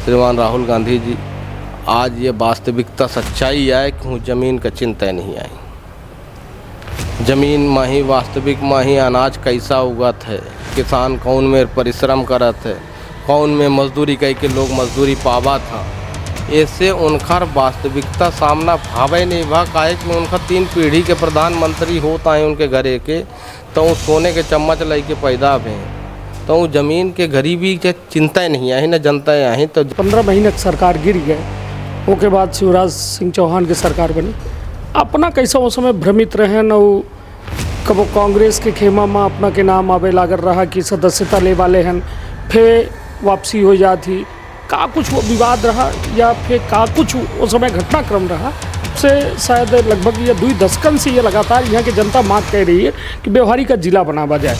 श्रीमान राहुल गांधी जी, आज ये वास्तविकता सच्चाई है कि ज़मीन का चिंता नहीं आई। ज़मीन में ही वास्तविक में ही अनाज कैसा उगत है, किसान कौन में परिश्रम करत है, कौन में मजदूरी कई के लोग मजदूरी पावा था, ऐसे उनका वास्तविकता सामना भावे नहीं भा। काहे कि उनका 3 पीढ़ी के प्रधानमंत्री होता है उनके घरे के, तो सोने के चम्मच लाई के पैदा भे, तो ज़मीन के गरीबी के चिंता नहीं आई न जनता आई। तो 15 महीने सरकार गिर गए, उसके बाद शिवराज सिंह चौहान की सरकार बनी। अपना कैसा उस समय भ्रमित रहे न, कबो कांग्रेस के खेमा में अपना के नाम आवे लागल रहा कि सदस्यता ले वाले हैं, फिर वापसी हो जाती, का कुछ वो विवाद रहा या फिर का कुछ उस समय घटनाक्रम रहा से शायद लगभग ये 2 दशकन से ये लगातार यहाँ की जनता मांग कह रही है कि व्यवहारिक का जिला बनावा जाए।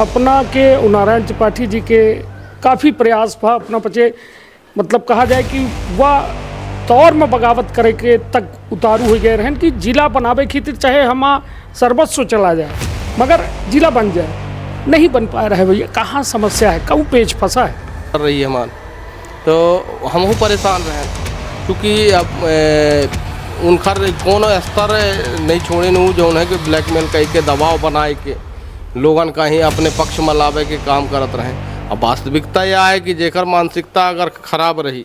अपना के नारायण त्रिपाठी जी के काफ़ी प्रयास था, अपना पचे मतलब कहा जाए कि वह तौर में बगावत करे के तक उतारू हो गए रहन कि जिला बनावे खातिर चाहे हम सर्वस्व चला जाए मगर जिला बन जाए, नहीं बन पा रहा है। भैया कहाँ समस्या है, कऊ पेच फंसा है कर रही है मान, तो हम परेशान रहे क्योंकि अब उनका कोनो स्तर नहीं छोड़े न जो है कि ब्लैकमेल कह के दबाव बनाए के लोगन का ही अपने पक्ष में लावे के काम करत रहे। अब वास्तविकता यह है कि जेकर मानसिकता अगर खराब रही,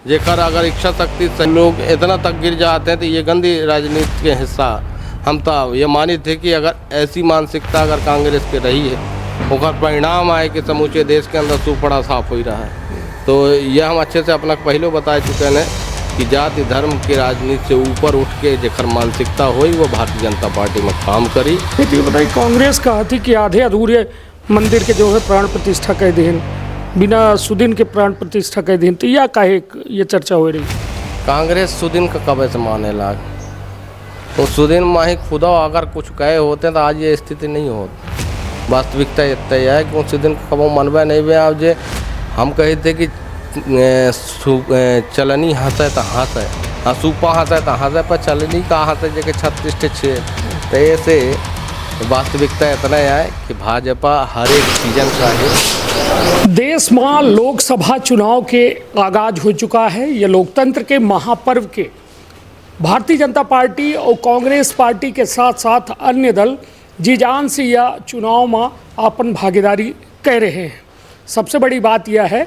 जेकर अगर इच्छा शक्ति से लोग इतना तक गिर जाते हैं, तो ये गंदी राजनीति के हिस्सा हम तो ये मानी थे कि अगर ऐसी मानसिकता अगर कांग्रेस की रही है, उसका परिणाम आए कि समूचे देश के अंदर सुपड़ा साफ हो रहा है। तो यह हम अच्छे से अपना पहले बता चुके हैं कि जाति धर्म की राजनीति से ऊपर उठ के जेकर मानसिकता हुई वो भारतीय जनता पार्टी में काम करी। तो बताइए, कांग्रेस कहा थी कि आधे अधूरे मंदिर के जो है प्राण प्रतिष्ठा कर दें, बिना सुदिन के प्राण प्रतिष्ठा कर दें, तो यह काहे ये चर्चा हो रही? कांग्रेस सुदिन का कब से माने लाग, तो सुदिन में ही खुदा अगर कुछ कहे होते तो आज ये स्थिति नहीं होती। वास्तविकता इतना है कि उस दिन कब मनबे नहीं बे। अब जे हम कहे थे कि चलनी हंसे तो हंसे, सूपा हंसे तो हंसे, पर चलनी का हंसे जगह 36 छे। तो ऐसे वास्तविकता इतना है कि भाजपा हर एक सीजन का है। देश में लोकसभा चुनाव के आगाज हो चुका है। यह लोकतंत्र के महापर्व के भारतीय जनता पार्टी और कांग्रेस पार्टी के साथ साथ अन्य दल जी जान से यह चुनाव में अपन भागीदारी कर रहे हैं। सबसे बड़ी बात यह है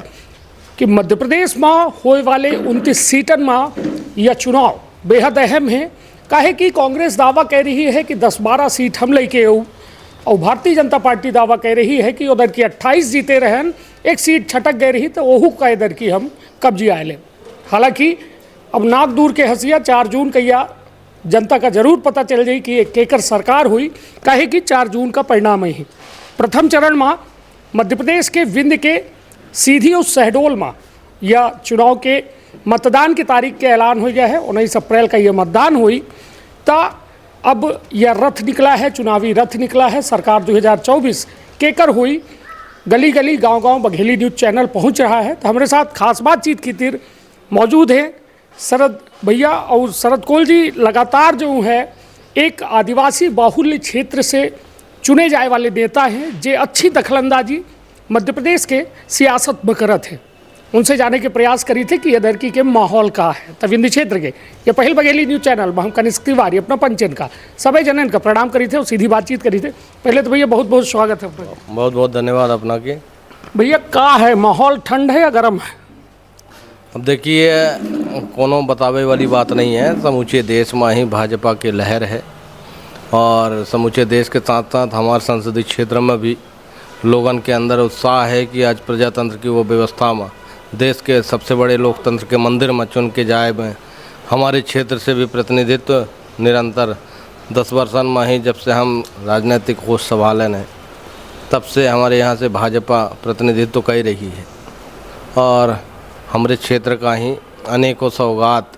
कि मध्य प्रदेश में होने वाले 29 सीटन में यह चुनाव बेहद अहम है। काहे कि कांग्रेस दावा कह रही है कि 10-12 सीट हम लेके आऊँ, और भारतीय जनता पार्टी दावा कह रही है कि उधर की 28 जीते रहन, 1 सीट छटक गई रही तो वहू का इधर की हम कब्जे आए लें। हालांकि अब नाक दूर के हंसिया 4 जून कहिया जनता का जरूर पता चल जाए कि एक केकर सरकार हुई। काहे कि 4 जून का परिणाम ही प्रथम चरण में मध्य प्रदेश के विंध्य के सीधी और शहडोल में यह चुनाव के मतदान की तारीख के ऐलान हो गया है। 19 अप्रैल का यह मतदान हुई, तो अब यह रथ निकला है, चुनावी रथ निकला है। सरकार 2024 केकर हुई, गली गली गांव गांव बघेली न्यूज़ चैनल पहुंच रहा है। तो हमारे साथ खास बातचीत की तीर मौजूद है शरद भैया। और शरद कोल जी लगातार जो है एक आदिवासी बाहुल्य क्षेत्र से चुने जाए वाले नेता हैं, जो अच्छी दखलंदाजी मध्य प्रदेश के सियासत में करत है। उनसे जाने के प्रयास करी थे कि इधर की के माहौल का है तविंदी क्षेत्र के। ये पहल बघेली न्यूज़ चैनल में हम कनिष्क तिवारी अपना पंचन का सभी जनन का प्रणाम करी थे और सीधी बातचीत करी थे। पहले तो भैया बहुत बहुत स्वागत है अपना। बहुत बहुत धन्यवाद अपना के। भैया का है माहौल, ठंड है या गर्म है? अब देखिए, कोनो बतावे वाली बात नहीं है। समूचे देश में ही भाजपा की लहर है और समूचे देश के साथ साथ हमारे संसदीय क्षेत्र में भी लोगन के अंदर उत्साह है कि आज प्रजातंत्र की वो व्यवस्था में देश के सबसे बड़े लोकतंत्र के मंदिर में चुन के जाए में हमारे क्षेत्र से भी प्रतिनिधित्व निरंतर 10 वर्षन में ही जब से हम राजनीतिक होश संभालन है तब से हमारे यहाँ से भाजपा प्रतिनिधित्व कर रही है। और हमारे क्षेत्र का ही अनेकों सौगात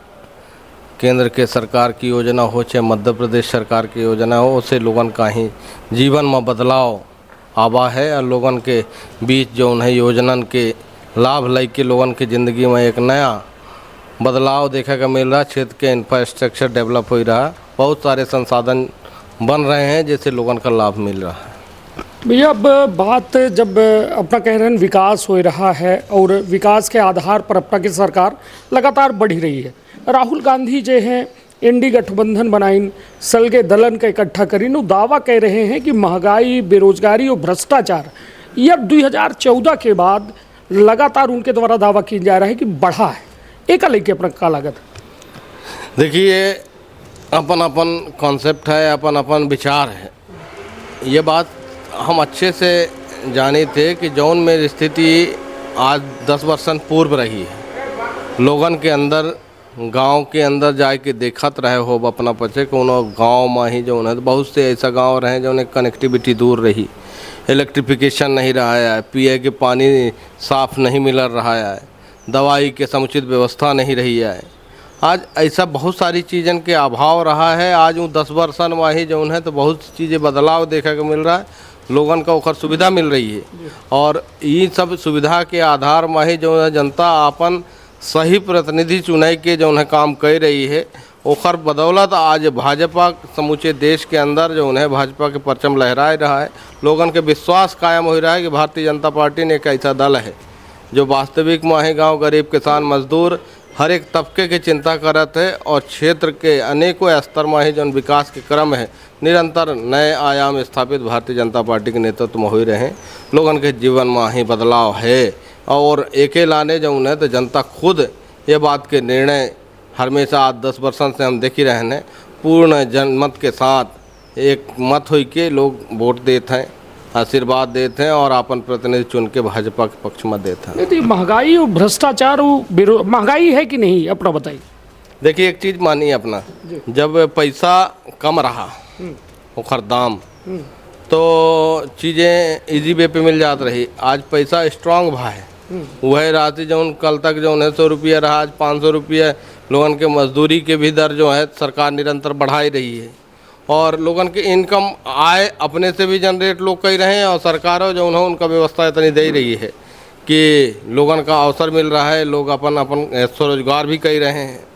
केंद्र के सरकार की योजना हो चाहे मध्य प्रदेश सरकार की योजना हो, उससे लोगन का ही जीवन में बदलाव आवा है। और लोगन के बीच जो उन्हें योजनन के लाभ ले के लोगन के ज़िंदगी में एक नया बदलाव देखने का मिल रहा। क्षेत्र के इंफ्रास्ट्रक्चर डेवलप हो रहा, बहुत सारे संसाधन बन रहे हैं जिससे लोगन का लाभ मिल रहा है। भैया अब बात जब अपना कह रहे हैं विकास हो रहा है और विकास के आधार पर अपना की सरकार लगातार बढ़ी रही है। राहुल गांधी जो हैं इंडी गठबंधन बनाइन सलगे दलन का इकट्ठा करीन वो दावा कह रहे हैं कि महंगाई बेरोजगारी और भ्रष्टाचार यह 2014 के बाद लगातार उनके द्वारा दावा किया जा रहा है कि बढ़ा है। एक लेके अपना का लागत देखिए, अपन अपन कॉन्सेप्ट है, अपन अपन विचार है। ये बात हम अच्छे से जाने थे कि जौन में स्थिति आज 10 वर्षन पूर्व रही है। लोगन के अंदर गांव के अंदर जाके देखत रहे हो अपना पचे कोनो गांव में ही जो है बहुत से ऐसा गांव रहे जो कनेक्टिविटी दूर रही, इलेक्ट्रिफिकेशन नहीं रहा है, पिए के पानी साफ नहीं मिल रहा है, दवाई के समुचित व्यवस्था नहीं रही है। आज ऐसा बहुत सारी चीज़न के अभाव रहा है। आज वो 10 वर्षन में ही जो है तो बहुत सी चीज़ें बदलाव देखने को मिल रहा है, लोगन का ओखर सुविधा मिल रही है। और ये सब सुविधा के आधार में ही जो है जनता अपन सही प्रतिनिधि चुनाई के जो है काम कर रही है। ओखर बदौलत आज भाजपा समूचे देश के अंदर जो है भाजपा के परचम लहरा रहा है। लोगन के विश्वास कायम हो रहा है कि भारतीय जनता पार्टी ने एक ऐसा दल है जो वास्तविक में ही गाँव गरीब किसान मजदूर हर एक तबके की चिंता करत है और क्षेत्र के अनेकों स्तर में ही जो विकास के क्रम है निरंतर नए आयाम स्थापित भारतीय जनता पार्टी के नेतृत्व में हो रहे हैं। लोगन के जीवन में ही बदलाव है और एके लाने जो है तो जनता खुद ये बात के निर्णय हमेशा आज 10 वर्षों से हम देख ही रहे हैं। पूर्ण जनमत के साथ एक मत हो के लोग वोट देते हैं, आशीर्वाद देते हैं और अपन प्रतिनिधि चुन के भाजपा के पक्ष में देते हैं। तो महंगाई और भ्रष्टाचार महंगाई है कि नहीं अपना बताइए। देखिए, एक चीज़ मानिए अपना, जब पैसा कम रहा ओखर दाम तो चीज़ें इजी वे पे मिल जात रही। आज पैसा स्ट्रांग भा है, वह राशि जो कल तक जो है 100 रुपया रहा, आज 500 रुपया। लोगन के मजदूरी के भी दर जो है सरकार निरंतर बढ़ाई रही है और लोगन के इनकम आय अपने से भी जनरेट लोग कर रहे हैं और सरकारों जो है उनका व्यवस्था इतनी दे रही है कि लोगन का अवसर मिल रहा है, लोग अपन अपन स्वरोजगार भी कर रहे हैं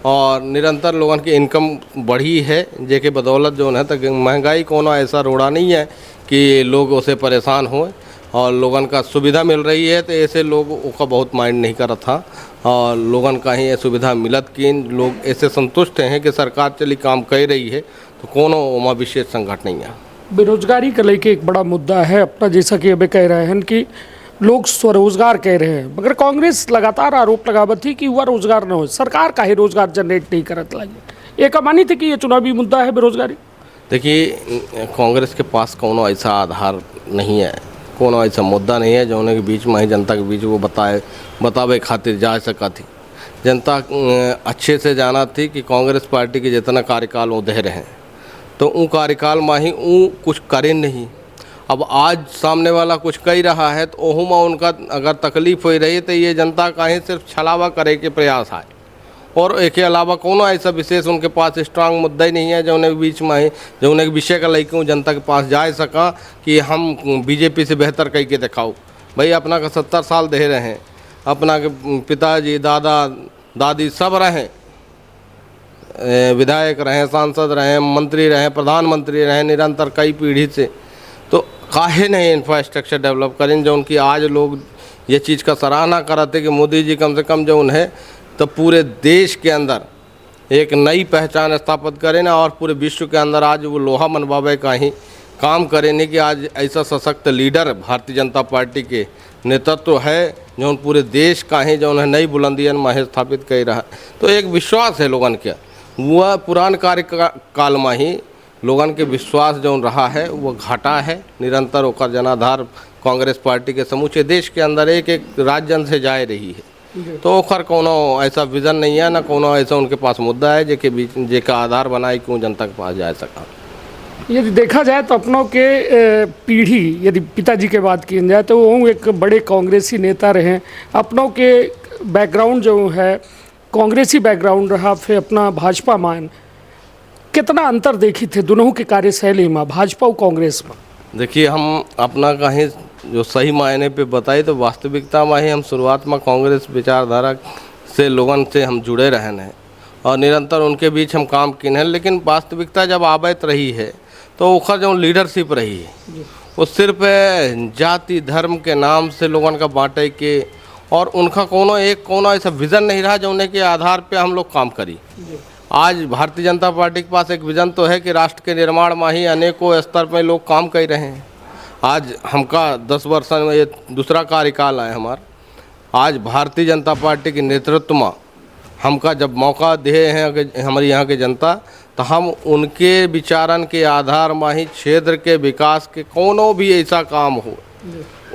और निरंतर लोगन की इनकम बढ़ी है। जेके बदौलत जो है तो महंगाई कोनो ऐसा रोड़ा नहीं है कि लोग उसे परेशान हों और लोगन का सुविधा मिल रही है तो ऐसे लोग का बहुत माइंड नहीं कर था और लोगन का ही ये सुविधा मिलत कि लोग ऐसे संतुष्ट हैं कि सरकार चली काम कर रही है तो कोनो वहाँ विशेष संकट नहीं है। बेरोजगारी का लेके एक बड़ा मुद्दा है अपना, जैसा कि अभी कह रहे हैं कि लोग स्वरोजगार कह रहे हैं, मगर कांग्रेस लगातार आरोप लगावत थी कि वह रोजगार न हो, सरकार का ही रोजगार जनरेट नहीं करत लगे। एक मानी थी कि ये चुनावी मुद्दा है बेरोजगारी। देखिए, कांग्रेस के पास कोनो ऐसा आधार नहीं है, कोनो ऐसा मुद्दा नहीं है जो उनके बीच में ही जनता के बीच वो बतावे खातिर जा सका थी। जनता अच्छे से जाना थी कि कांग्रेस पार्टी के जितना कार्यकाल वो दे रहे हैं तो वो कार्यकाल में ही वो कुछ करें नहीं। अब आज सामने वाला कुछ कह रहा है तो ओहू में उनका अगर तकलीफ हो रही है तो ये जनता का ही सिर्फ छलावा करे के प्रयास है और एक के अलावा कोनो ऐसा विशेष उनके पास स्ट्रांग मुद्दा ही नहीं है जो उनके बीच में ही जो उनके विषय का लेके जनता के पास जा सका कि हम बीजेपी से बेहतर कह के दिखाओ। भाई अपना का 70 साल दे रहे हैं, अपना के पिताजी दादा दादी सब रहे, विधायक रहे, सांसद रहे, मंत्री रहे, प्रधानमंत्री रहे निरंतर कई पीढ़ी से, तो काहे नहीं इंफ्रास्ट्रक्चर डेवलप करें जो उनकी आज लोग ये चीज़ का सराहना कराते कि मोदी जी कम से कम जो उन्हें तो पूरे देश के अंदर एक नई पहचान स्थापित करें ना और पूरे विश्व के अंदर आज वो लोहा मनवावे का ही काम करें नहीं कि आज ऐसा सशक्त लीडर भारतीय जनता पार्टी के नेतृत्व है जो पूरे देश का ही जो उन्हें नई बुलंदियन में स्थापित कर रहा है। तो एक विश्वास है लोगन के, वह पुरान कार्यकाल में ही लोगन के विश्वास जो रहा है वो घटा है निरंतर होकर जनाधार कांग्रेस पार्टी के समूचे देश के अंदर एक एक राज्य से जा रही है। तो ओखर कोनो ऐसा विजन नहीं है ना कोनो ऐसा उनके पास मुद्दा है जेके बीच जेका आधार बनाए क्यों जनता के पास जा सका। यदि देखा जाए तो अपनों के पीढ़ी यदि पिताजी के बात की जाए तो वो एक बड़े कांग्रेसी नेता रहे, अपनों के बैकग्राउंड जो है कांग्रेसी बैकग्राउंड रहा, फिर अपना भाजपा मान कितना अंतर देखी थे दोनों की कार्यशैली में भाजपा और कांग्रेस में। देखिए, हम अपना कहीं जो सही मायने पे बताए तो वास्तविकता में ही हम शुरुआत में कांग्रेस विचारधारा से लोगन से हम जुड़े रहे हैं और निरंतर उनके बीच हम काम किए हैं। लेकिन वास्तविकता जब आबत रही है तो ओखर जो लीडरशिप रही है वो सिर्फ जाति धर्म के नाम से लोगन का बांटे के, और उनका कोनो ऐसा विज़न नहीं रहा जो उन्हें के आधार पे हम लोग काम करी। आज भारतीय जनता पार्टी के पास एक विज़न तो है कि राष्ट्र के निर्माण में ही अनेकों स्तर पर लोग काम कर रहे हैं। आज हमका 10 वर्ष में ये दूसरा कार्यकाल है हमारा। आज भारतीय जनता पार्टी के नेतृत्व में हमका जब मौका दिए हैं हमारी यहाँ की जनता, तो हम उनके विचारन के आधार में ही क्षेत्र के विकास के कोनो भी ऐसा काम हो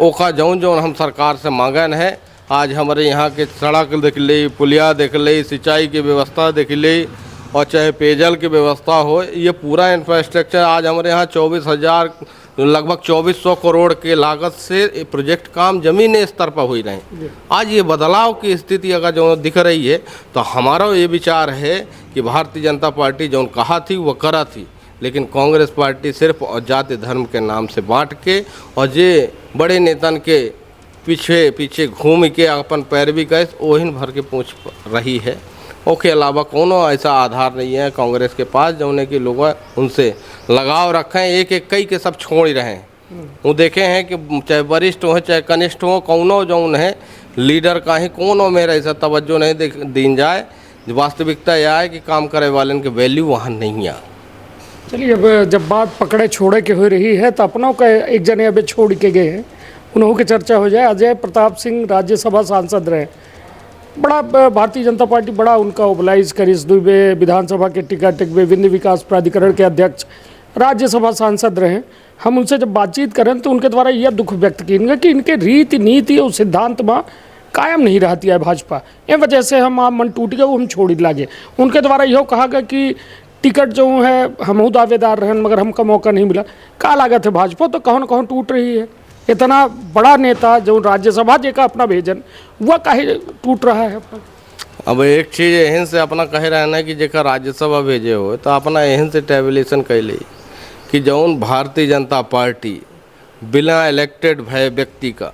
ओका जौन हम सरकार से मांगन है। आज हमारे यहाँ के सड़क देख ली, पुलिया देख ली, सिंचाई की व्यवस्था देख ली, और चाहे पेयजल की व्यवस्था हो, ये पूरा इंफ्रास्ट्रक्चर आज हमारे यहाँ 24,000 लगभग 2400 करोड़ के लागत से प्रोजेक्ट काम ज़मीनी स्तर पर हो रहे हैं। आज ये बदलाव की स्थिति अगर जो दिख रही है, तो हमारा ये विचार है कि भारतीय जनता पार्टी जो कहा थी वो करा थी, लेकिन कांग्रेस पार्टी सिर्फ जाति धर्म के नाम से बांट के और ये बड़े नेतन के पीछे पीछे घूम के अपन पैरवी करे ओहिन भर के पूछ रही है। ओके अलावा कोनो ऐसा आधार नहीं है कांग्रेस के पास जौने कि लोग उनसे लगाव रखें। एक एक कई के सब छोड़ ही रहे हैं। वो देखे हैं कि चाहे वरिष्ठ हो चाहे कनिष्ठ हो, कौनो जौन है लीडर का ही कोनो में ऐसा तवज्जो नहीं दी जाए। वास्तविकता यह है कि काम करे वाले के वैल्यू वहाँ नहीं है। चलिए, अब जब बात पकड़े छोड़े के हो रही है तो अपनों का एक जने अभी छोड़ के गए हैं, उन्हों की चर्चा हो जाए। अजय प्रताप सिंह राज्यसभा सांसद रहे, बड़ा भारतीय जनता पार्टी बड़ा उनका ओबलाइज करी। इस दुबे विधानसभा के टिकट विभिन्न विकास प्राधिकरण के अध्यक्ष राज्यसभा सांसद रहे। हम उनसे जब बातचीत करें तो उनके द्वारा यह दुख व्यक्त किए कि इनके रीति नीति और सिद्धांत में कायम नहीं रहती है भाजपा, ये वजह से हम मन टूट गए, वो हम छोड़ लागे। उनके द्वारा यह कहा गया कि टिकट जो है हम दावेदार रहे मगर हमका मौका नहीं मिला। का लागत है भाजपा तो कहूँ कहूँ टूट रही है। इतना बड़ा नेता जो राज्यसभा जी का अपना भेजन वह काहे टूट रहा है अपना। अब एक चीज़ एहन से अपना कह रहे हैं कि जेकर राज्यसभा भेजे हो तो अपना एहन से टेबलेशन कैले कि जौन भारतीय जनता पार्टी बिना इलेक्टेड भय व्यक्ति का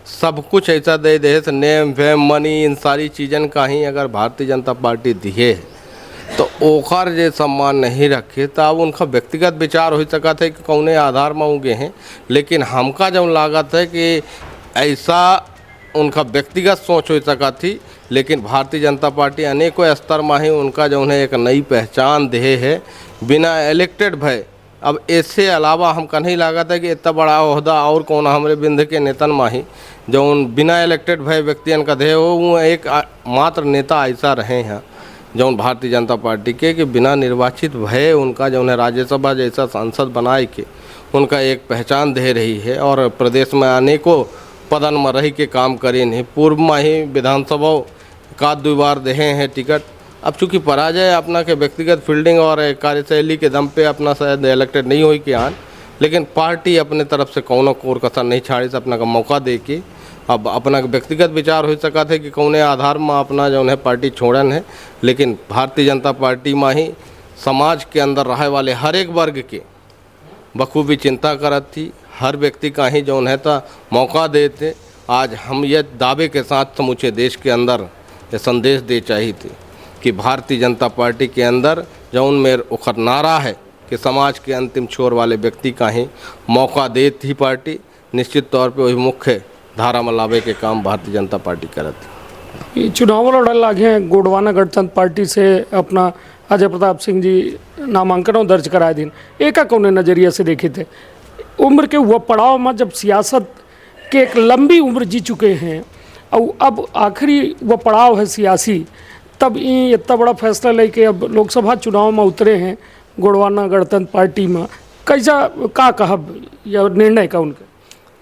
सब कुछ ऐसा दे दे, नेम फेम मनी इन सारी चीज़न का ही अगर भारतीय जनता पार्टी दिए तो ओखर जे सम्मान नहीं रखे तो अब उनका व्यक्तिगत विचार हो सका थे कि कौने आधार में उगे हैं। लेकिन हमका जब लागत है कि ऐसा उनका व्यक्तिगत सोच हो सका थी, लेकिन भारतीय जनता पार्टी अनेकों स्तर में ही उनका जो है एक नई पहचान दे है बिना इलेक्टेड भय। अब इससे अलावा हमका नहीं लागत है कि इतना बड़ा ओहदा और कौन हमारे बिंद के नेतन में ही जो बिना इलेक्टेड भय व्यक्तियन का दे हो, वो एक मात्र नेता ऐसा रहे हैं जौन भारतीय जनता पार्टी के कि बिना निर्वाचित भय उनका जो है राज्यसभा जैसा सांसद बनाए के उनका एक पहचान दे रही है। और प्रदेश में अनेकों पदन में रही के काम करे नहीं। पूर्व में ही विधानसभा का 2 बार दे हैं टिकट। अब चूँकि पराजय अपना के व्यक्तिगत फील्डिंग और कार्यशैली के दम पे अपना शायद इलेक्टेड नहीं हुई कि आन, लेकिन पार्टी अपने तरफ से कौनो कोर कसर नहीं छाड़ी से अपना का मौका दे के अब अपना व्यक्तिगत विचार हो सका थे कि कौने आधार में अपना जो है पार्टी छोड़न है। लेकिन भारतीय जनता पार्टी में ही समाज के अंदर रहे वाले हर एक वर्ग के बखूबी चिंता करत थी, हर व्यक्ति का ही जो है तो मौका देते। आज हम ये दावे के साथ समूचे देश के अंदर ये संदेश दे चाहिए थे कि भारतीय जनता पार्टी के अंदर जौन में उखर नारा है कि समाज के अंतिम छोर वाले व्यक्ति का ही मौका देती पार्टी निश्चित तौर पे वही मुख्य धारा में लावे के काम भारतीय जनता पार्टी करती। चुनाव लड़ लागे गोंडवाना गणतंत्र पार्टी से अपना अजय प्रताप सिंह जी नामांकन दर्ज कराए दिन एक कौन नज़रिए से देखे थे उम्र के वह पड़ाव में जब सियासत के एक लंबी उम्र जी चुके हैं और अब आखिरी वह पड़ाव है सियासी, तब ये इतना बड़ा फैसला लेके अब लोकसभा चुनाव में उतरे हैं गोंडवाना गणतंत्र पार्टी में, कैसा का कहब या निर्णय का उनका।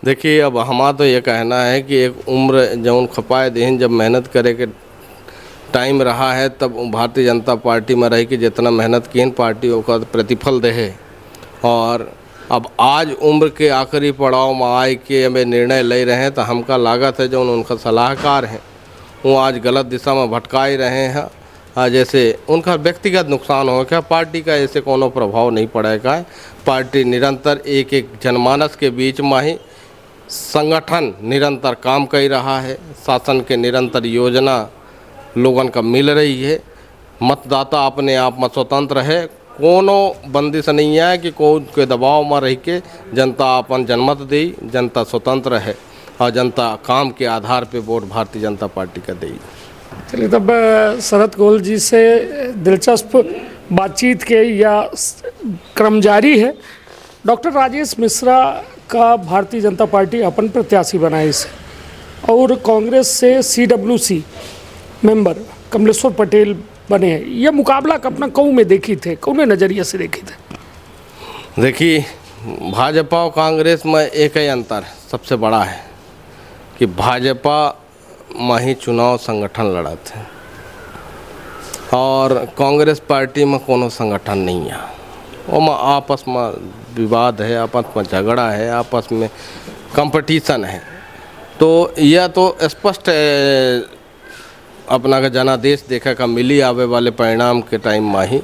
देखिए, अब हमारा तो ये कहना है कि एक उम्र जौन खपाए देहन जब मेहनत करे के टाइम रहा है तब भारतीय जनता पार्टी में रही कि जितना मेहनत की पार्टी का प्रतिफल दे। और अब आज उम्र के आखिरी पड़ाव में आए के हमें निर्णय ले रहे हैं तो हमका लागत है जो उनका सलाहकार हैं वो आज गलत दिशा में भटकाए रहे हैं। जैसे उनका व्यक्तिगत नुकसान हो क्या, पार्टी का ऐसे कोनो प्रभाव नहीं पड़ेगा। पार्टी निरंतर एक एक जनमानस के बीच में ही संगठन निरंतर काम कर रहा है, शासन के निरंतर योजना लोगन का मिल रही है, मतदाता अपने आप में स्वतंत्र है, कोनो बंदिश नहीं है कि कोई दबाव में रह के जनता अपन जनमत दे, जनता स्वतंत्र है और जनता काम के आधार पे वोट भारतीय जनता पार्टी का देगी। चलिए, तब शरद कौल जी से दिलचस्प बातचीत के या क्रम जारी है। डॉक्टर राजेश मिश्रा का भारतीय जनता पार्टी अपन प्रत्याशी बनाए इसे, और कांग्रेस से CWC मेंबर कमलेश्वर पटेल बने हैं। यह मुकाबला अपना कौन में देखी थे, कौन नज़रिए से देखी थे? देखिए, भाजपा और कांग्रेस में एक ही अंतर सबसे बड़ा है कि भाजपा में ही चुनाव संगठन लड़ा थे और कांग्रेस पार्टी में कोनो संगठन नहीं है। वो में आपस में विवाद है, आपस में झगड़ा है, आपस में कंपटीशन है। तो यह तो स्पष्ट अपना का जनादेश देखा का मिली आवे वाले परिणाम के टाइम में ही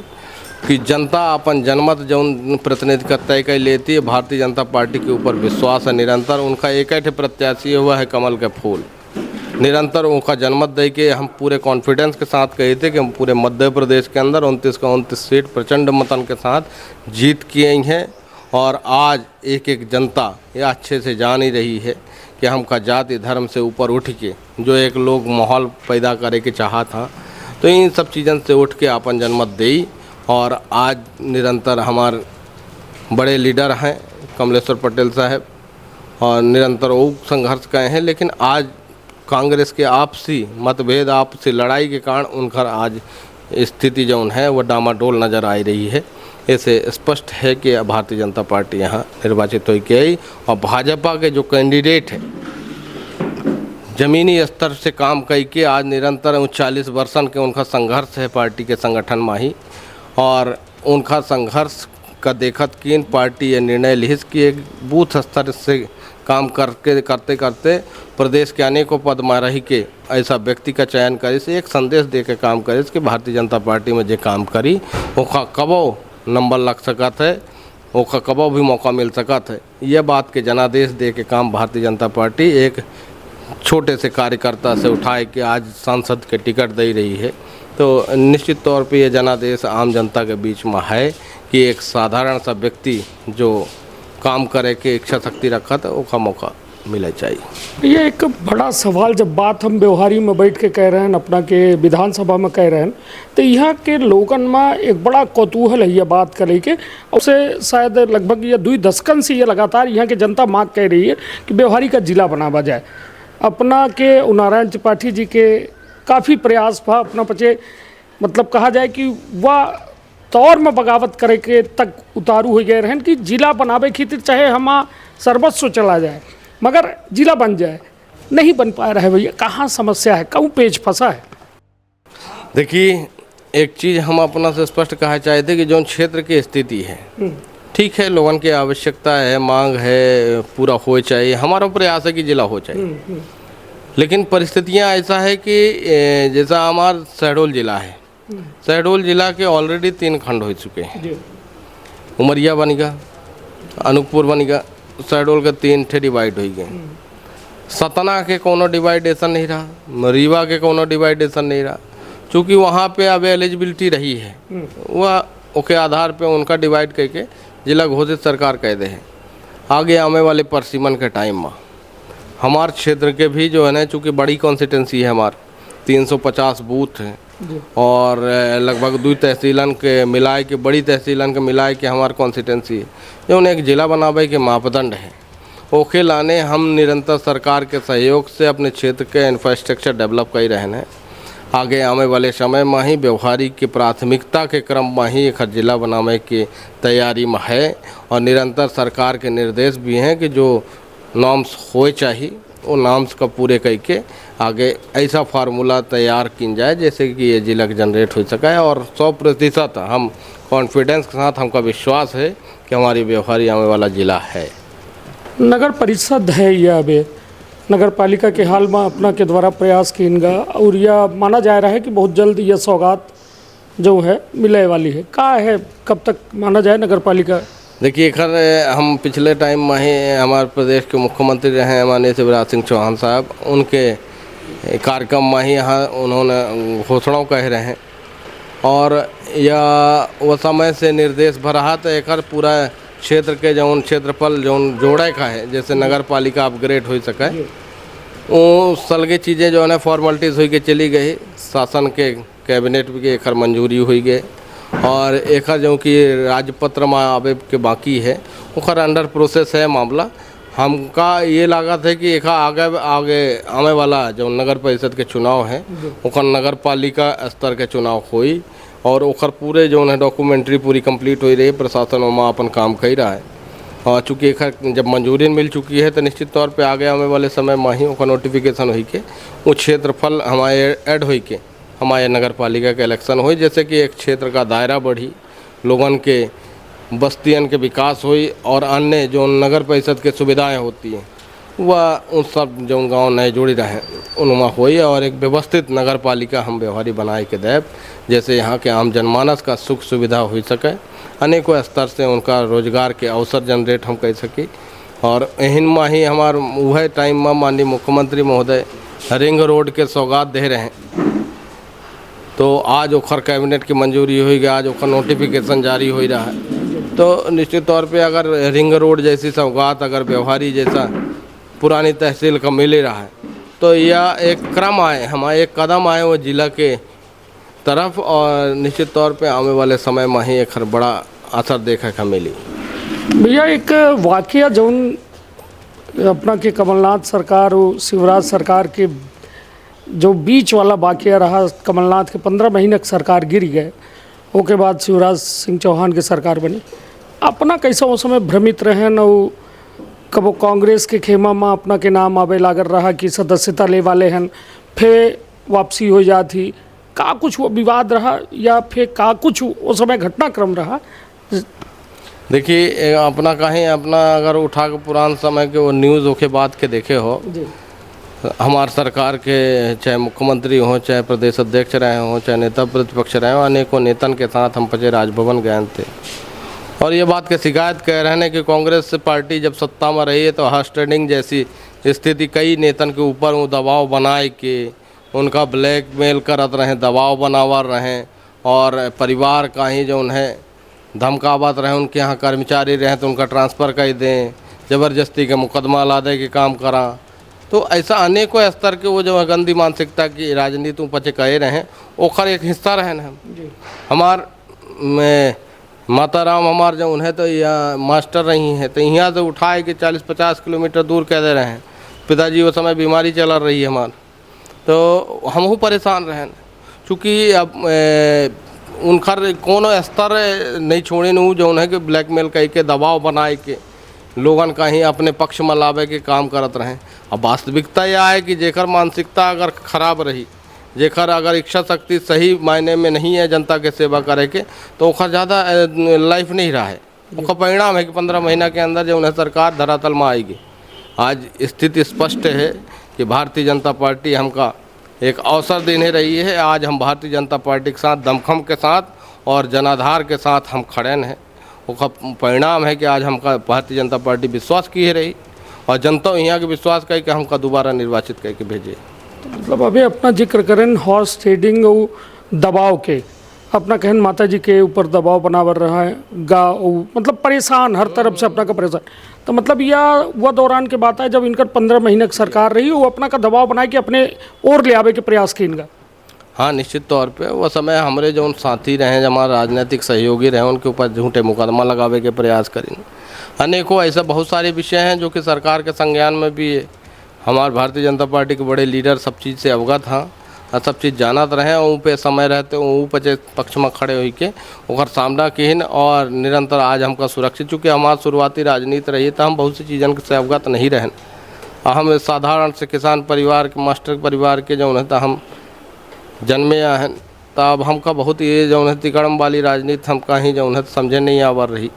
कि जनता अपन जनमत जौन प्रतिनिधि तय कर लेती है। भारतीय जनता पार्टी के ऊपर विश्वास है निरंतर। उनका एक ही प्रत्याशी हुआ है कमल के फूल। निरंतर उनका जनमत दे के हम पूरे कॉन्फिडेंस के साथ कहे थे कि हम पूरे मध्य प्रदेश के अंदर 29 का 29 सीट प्रचंड मतन के साथ जीत किए हैं। और आज एक एक जनता यह अच्छे से जान ही रही है कि हम का जाति धर्म से ऊपर उठ के जो एक लोग माहौल पैदा करे के चाहा था, तो इन सब चीज़ों से उठ के अपन जनमत दी। और आज निरंतर हमारे बड़े लीडर हैं कमलेश्वर पटेल साहब और निरंतर वो संघर्ष गए हैं। लेकिन आज कांग्रेस के आपसी मतभेद, आपसी लड़ाई के कारण उनका आज स्थिति जो है वो डामाडोल नज़र आ रही है। ऐसे स्पष्ट है कि भारतीय जनता पार्टी यहाँ निर्वाचित हो के आई और भाजपा के जो कैंडिडेट है ज़मीनी स्तर से काम करके आज निरंतर 40 वर्षन के उनका संघर्ष है पार्टी के संगठन में ही। और उनका संघर्ष का देखत कि पार्टी ये निर्णय लिहिस कि एक बूथ स्तर से काम करते करते प्रदेश के अनेकों पद में रही के ऐसा व्यक्ति का चयन करे से एक संदेश दे के काम करे कि भारतीय जनता पार्टी में जो काम करी ओका कबो नंबर लग सकत है, ओका कबो भी मौका मिल सकत है। यह बात के जनादेश दे के काम भारतीय जनता पार्टी एक छोटे से कार्यकर्ता से उठाए के आज सांसद के टिकट दे रही है। तो निश्चित तौर पे ये जनादेश आम जनता के बीच में है कि एक साधारण सा व्यक्ति जो काम करे के इच्छा शक्ति रखा था वो का मौका मिले चाहिए। ये एक बड़ा सवाल, जब बात हम व्यवहारी में बैठ के कह रहे हैं, अपना के विधानसभा में कह रहे हैं, तो यहाँ के लोगन में एक बड़ा कौतूहल है ये बात करे के। उसे शायद लगभग ये 2 दशकन से ये लगातार यहाँ के जनता मांग कह रही है कि व्यवहारी का जिला बनावा जाए। अपना के नारायण त्रिपाठी जी के काफ़ी प्रयास था, अपना पचे मतलब कहा जाए कि वह तौर में बगावत करे के तक उतारू हो गए रहन कि जिला बनावे खातिर चाहे हम सर्वस्व चला जाए मगर जिला बन जाए, नहीं बन पा रहा है। भैया कहाँ समस्या है, कहूँ पेच फंसा है? देखिए, एक चीज़ हम अपना से स्पष्ट कहा चाहते कि जो क्षेत्र की स्थिति है ठीक है, लोगों की आवश्यकता है, मांग है, पूरा हो चाहिए, हमारा प्रयास है कि जिला हो चाहिए। लेकिन परिस्थितियाँ ऐसा है कि जैसा हमारा शहडोल जिला है, शहडोल जिला के ऑलरेडी 3 खंड हो चुके हैं। उमरिया बन गया, अनूपपुर बन गया, शहडोल के 3 ठे डिवाइड हो गए। सतना के कोनो डिवाइडेशन नहीं रहा, रीवा के कोनो डिवाइडेशन नहीं रहा, चूँकि वहाँ पे अब एलिजिबिलिटी रही है वह उसके आधार पे उनका डिवाइड करके जिला घोषित सरकार कह दे है। आगे आने वाले परसिमन के टाइम में हमारे क्षेत्र के भी जो है ना, चूँकि बड़ी कॉन्स्टिटेंसी है, हमारे 350 बूथ हैं और लगभग 2 तहसीलन के मिलाए के, बड़ी तहसीलन के मिलाए के हमारे कॉन्स्टिटेंसी है जो उन्हें एक जिला बनावे के मापदंड है। ओके लाने हम निरंतर सरकार के सहयोग से अपने क्षेत्र के इंफ्रास्ट्रक्चर डेवलप कर रहे हैं। आगे आने वाले समय में ही व्यवहारी की प्राथमिकता के क्रम में ही एक जिला बनाने की तैयारी में है और निरंतर सरकार के निर्देश भी हैं कि जो नॉर्म्स हो चाहिए वो नॉर्म्स का पूरे करके आगे ऐसा फार्मूला तैयार की जाए जैसे कि ये जिला जनरेट हो सके। और 100% हम कॉन्फिडेंस के साथ हमका विश्वास है कि हमारी व्यवहारी आने वाला जिला है। नगर परिषद है यह अभी नगर पालिका के हाल में अपना के द्वारा प्रयास किनगा और यह माना जा रहा है कि बहुत जल्द यह सौगात जो है मिलने वाली है। का है, कब तक माना जाए नगर पालिका? देखिए, खैर हम पिछले टाइम में ही हमारे प्रदेश के मुख्यमंत्री रहे माननीय शिवराज सिंह चौहान साहब, उनके कार्यक्रम में ही यहाँ उन्होंने घोषणाओं कह रहे हैं और या वो समय से निर्देश भरा तो एक पूरा क्षेत्र के जौन क्षेत्रफल जौन जोड़े का है, जैसे नगर पालिका अपग्रेड हो सके, वो सलगे चीज़ें जो है फॉर्मेलिटीज़ हुई के चली गई। शासन के कैबिनेट की एक मंजूरी हुई गई और एक जो कि राजपत्र में आवे के बाकी है, ओखर अंडर प्रोसेस है मामला। हमका ये लागत है कि एक आगे आने वाला जो नगर परिषद के चुनाव है, ओखर नगर पालिका स्तर के चुनाव हुई और ओखर पूरे जो है डॉक्यूमेंट्री पूरी कंप्लीट हो रही, प्रशासन वहाँ अपन काम कर रहा है। और चूँकि एक जब मंजूरी मिल चुकी है तो निश्चित तौर पे आगे आने वाले समय में ही ओकर नोटिफिकेशन हुई के वो क्षेत्रफल हमारे ऐड हुई के हमारे नगर पालिका के इलेक्शन हुई, जैसे कि एक क्षेत्र का दायरा बढ़ी, लोगन के बस्तियन के विकास हुई और अन्य जो नगर परिषद के सुविधाएं होती हैं वह उन सब जो गांव नए जुड़ी रहे उनमें हुई और एक व्यवस्थित नगर पालिका हम व्यवहारी बनाए के दैब, जैसे यहाँ के आम जनमानस का सुख सुविधा हो सके, अनेकों स्तर से उनका रोजगार के अवसर जनरेट हम कर सकी। और एहन में ही हमार वह टाइम में माननीय मुख्यमंत्री महोदय रिंग रोड के सौगात दे रहे हैं, तो आज ओखर कैबिनेट की मंजूरी हुई, आज ओखर नोटिफिकेशन जारी हो रहा है। तो निश्चित तौर पे अगर रिंग रोड जैसी सौगात अगर व्यवहारी जैसा पुरानी तहसील का मिल रहा है तो यह एक क्रम आए, हमारा एक कदम आए वो जिला के तरफ और निश्चित तौर पे आने वाले समय में ही एक बड़ा असर देखने का मिली। भैया एक वाकया जौन अपना के कमलनाथ सरकार और शिवराज सरकार के जो बीच वाला वाकया रहा, कमलनाथ के 15 महीने की सरकार गिर गए, उसके बाद शिवराज सिंह चौहान की सरकार बनी। अपना कैसा उस समय भ्रमित रहे न, कबो कांग्रेस के खेमा में अपना के नाम आवे लागल रहा कि सदस्यता ले वाले हैं, फिर वापसी हो जाती, का कुछ वो विवाद रहा या फिर का कुछ उस समय घटनाक्रम रहा? देखिए अपना कहीं अपना अगर उठा के पुरान समय के वो न्यूज़ होके बात के देखे हो, हमारे सरकार के चाहे मुख्यमंत्री हो, चाहे प्रदेश अध्यक्ष रहे हों, चाहे नेता प्रतिपक्ष रहे हों, अनेकों नेतन के साथ हम पचे राजभवन गए थे और ये बात के शिकायत कह रहे हैं कि कांग्रेस पार्टी जब सत्ता में रही है तो हॉर्स ट्रेडिंग जैसी स्थिति कई नेतन के ऊपर वो दबाव बनाए के उनका ब्लैकमेल करत रहे, दबाव बनावा रहे और परिवार का ही जो उन्हें धमकावत रहे, उनके यहाँ कर्मचारी रहे तो उनका ट्रांसफ़र कर दें, ज़बरदस्ती के मुकदमा ला दे के काम करा। तो ऐसा अनेकों स्तर के वो जो गंदी मानसिकता की राजनीति पचे कहे रहे हैं, ओखर एक हिस्सा रहे हैं। हमार में माता राम हमार जो उन्हें तो यहाँ मास्टर रही हैं, तो यहाँ से उठाए कि 40-50 किलोमीटर दूर कह दे रहे हैं। पिताजी वो समय बीमारी चल रही है हमार, तो हम परेशान रहें, चूँकि अब उनकर कोनो स्तर नहीं छोड़े न जो उन्हें कि ब्लैकमेल कह के दबाव बनाए के लोगन का ही अपने पक्ष में लावे के काम करत रहें। अब वास्तविकता यह है कि जेकर मानसिकता अगर खराब रही, जेकर अगर इच्छा शक्ति सही मायने में नहीं है जनता के सेवा करे के, तो ओखर ज़्यादा लाइफ नहीं रहा है। उसका परिणाम है कि 15 महीना के अंदर जो उन्हें सरकार धरातल में आएगी। आज स्थिति स्पष्ट है कि भारतीय जनता पार्टी हमका एक अवसर देने रही है। आज हम भारतीय जनता पार्टी के साथ दमखम के साथ और जनाधार के साथ हम खड़े हैं। उसका परिणाम है कि आज हमका भारतीय जनता पार्टी विश्वास की रही और जनता यहाँ के विश्वास कर के हमका दोबारा निर्वाचित करके भेजे। तो मतलब अभी अपना जिक्र करें हॉर्स ट्रेडिंग और दबाव के, अपना कहन माता जी के ऊपर दबाव बनावर रहा है, मतलब परेशान हर तरफ से अपना का परेशान। तो मतलब यह वह दौरान के बात है जब इनका 15 महीने की सरकार रही, वो अपना का दबाव बनाए कि अपने और ले आवे के प्रयास की इनका। हाँ निश्चित तौर पे वो समय हमारे जो साथी रहे, हमारे राजनीतिक सहयोगी रहे, उनके ऊपर झूठे मुकदमा लगावे के प्रयास करें। अनेकों ऐसा बहुत सारे विषय हैं जो कि सरकार के संज्ञान में भी हमारे भारतीय जनता पार्टी के बड़े लीडर सब चीज़ से अवगत हाँ और सब चीज़ जानत रहे, वहाँ पे समय रहते वहाँ पे पक्ष में खड़े हुई के और सामना किन और निरंतर आज हमका सुरक्षित, चूँकि हमारी शुरुआती राजनीति रही तो हम बहुत सी चीज़न से अवगत नहीं रहें। हम साधारण से किसान परिवार के मास्टर परिवार के जो है हम जन्मे हैं, तब हमका बहुत ये जो है तिकड़म वाली राजनीति हमका ही जो है समझे नहीं आवर रही।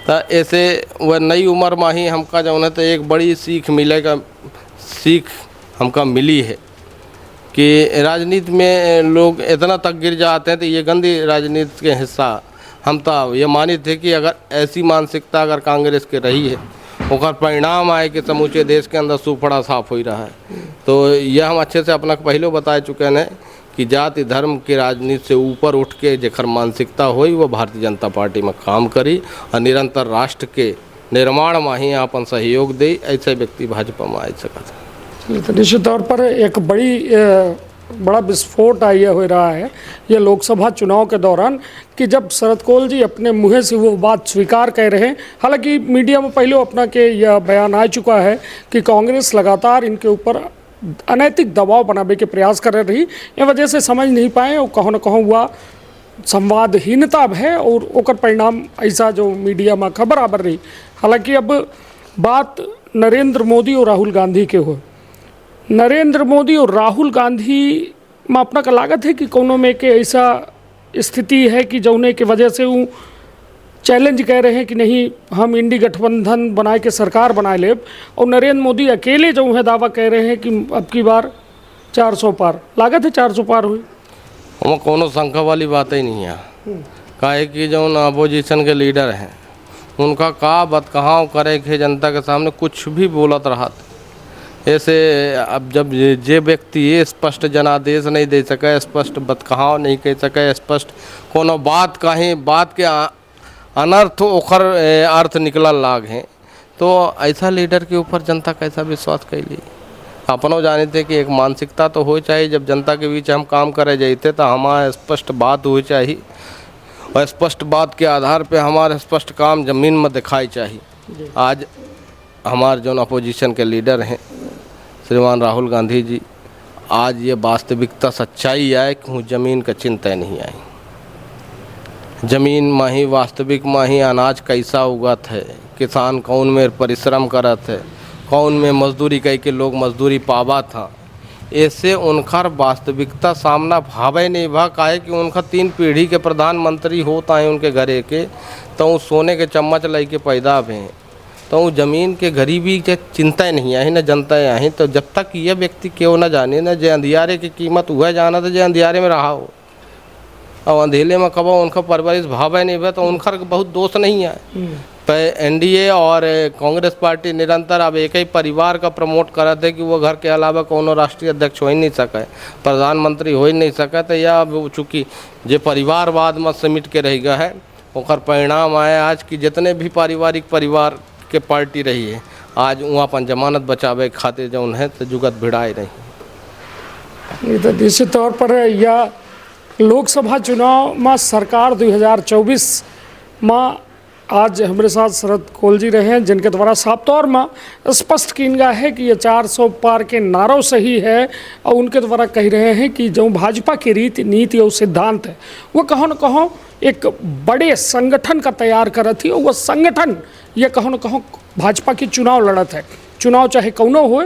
तो ऐसे वह नई उम्र में ही हमका जो है तो एक बड़ी सीख मिलेगा, सीख हमका मिली है कि राजनीति में लोग इतना तक गिर जाते हैं तो ये गंदी राजनीति के हिस्सा। हम तो ये मानी थे कि अगर ऐसी मानसिकता अगर कांग्रेस के रही है, उसका परिणाम आए कि समूचे देश के अंदर सुफड़ा साफ हो रहा है। तो यह हम अच्छे से अपना पहले बता चुके हैं कि जाति धर्म के राजनीति से ऊपर उठ के जेकर मानसिकता हुई वो भारतीय जनता पार्टी में काम करी और निरंतर राष्ट्र के निर्माण में ही अपन सहयोग दे, ऐसे व्यक्ति भाजपा में आ सकता। तो निश्चित तौर पर एक बड़ा विस्फोट ये हो रहा है ये लोकसभा चुनाव के दौरान कि जब शरद कौल जी अपने मुँह से वो बात स्वीकार कर रहे हैं। हालांकि मीडिया में पहले अपना के यह बयान आ चुका है कि कांग्रेस लगातार इनके ऊपर अनैतिक दबाव बनाने के प्रयास कर रही, ये वजह से समझ नहीं पाए और कहीं न कहीं हुआ संवादहीनता है और ओकर परिणाम ऐसा जो मीडिया में खबर आबर रही। हालांकि अब बात नरेंद्र मोदी और राहुल गांधी के हो, नरेंद्र मोदी और राहुल गांधी में अपना का लागत है कि कोनो में के ऐसा स्थिति है कि जौने की वजह से वो चैलेंज कह रहे हैं कि नहीं हम इंडी गठबंधन बनाए के सरकार बनाए ले, और नरेंद्र मोदी अकेले जो है दावा कह रहे हैं कि अब की बार 400 पार, लागत है 400 पार हुई। वहाँ कोनो शंका वाली बात ही नहीं है। काहे कि जो अपोजिशन के लीडर हैं उनका का बदकहाव करे के जनता के सामने कुछ भी बोलत रहा। ऐसे अब जब जे व्यक्ति ये स्पष्ट जनादेश नहीं दे सके, स्पष्ट बदकहाव नहीं कह सके, स्पष्ट कोनो बात कहीं बात के अनर्थ ओखर अर्थ निकलल लाग हैं, तो ऐसा लीडर के ऊपर जनता कैसा विश्वास कैली। अपनों जाने थे कि एक मानसिकता तो हो चाहिए, जब जनता के बीच हम काम करे जाते तो हमारा स्पष्ट बात हो चाहिए और स्पष्ट बात के आधार पे हमारे स्पष्ट काम ज़मीन में दिखाई चाहिए। आज हमारे जो अपोजिशन के लीडर हैं श्रीमान राहुल गांधी जी, आज ये वास्तविकता सच्चाई आए कि ज़मीन का चिंता नहीं आई। ज़मीन में ही वास्तविक में ही अनाज कैसा उगत है, किसान कौन में परिश्रम करत है, कौन में मजदूरी कह के लोग मजदूरी पावा था, ऐसे उनका वास्तविकता सामना भावे नहीं भा। काहे कि उनका 3 पीढ़ी के प्रधानमंत्री होता है उनके घरे के, तो सोने के चम्मच लाई के पैदा भें, तो ज़मीन के गरीबी के चिंता नहीं आई न जनता आई। तो जब तक ये व्यक्ति क्यों न जाने न जे अंधियारे की कीमत हुआ जाना तो जे अंधियारे में रहा हो, और अंधेले में कब उनका परवरिश भावे नहीं हुआ तो उनका बहुत दोष नहीं है। तो एनडीए और कांग्रेस पार्टी निरंतर अब एक ही परिवार का प्रमोट कर थे कि वो घर के अलावा कोनो राष्ट्रीय अध्यक्ष हो ही नहीं सके, प्रधानमंत्री हो ही नहीं सके। तो यह चूँकि जे परिवारवाद में समिट के रह गया है, ओकर परिणाम आए आज की जितने भी पारिवारिक परिवार के पार्टी रही है, आज वहाँ अपन जमानत बचावे खातिर जौन है तो जुगत भिड़ाए रही। तो निश्चित तौर पर यह लोकसभा चुनाव में सरकार 2024 में आज हमारे साथ शरद कौल जी रहे हैं, जिनके द्वारा साफ तौर में स्पष्ट किन गया है कि ये 400 पार के नारों सही है, और उनके द्वारा कह रहे हैं कि जो भाजपा की रीति नीति और सिद्धांत है वो कहो न कहो एक बड़े संगठन का तैयार कर थी, और वह संगठन ये कहो न कहो भाजपा की चुनाव लड़त है। चुनाव चाहे कौनो हो,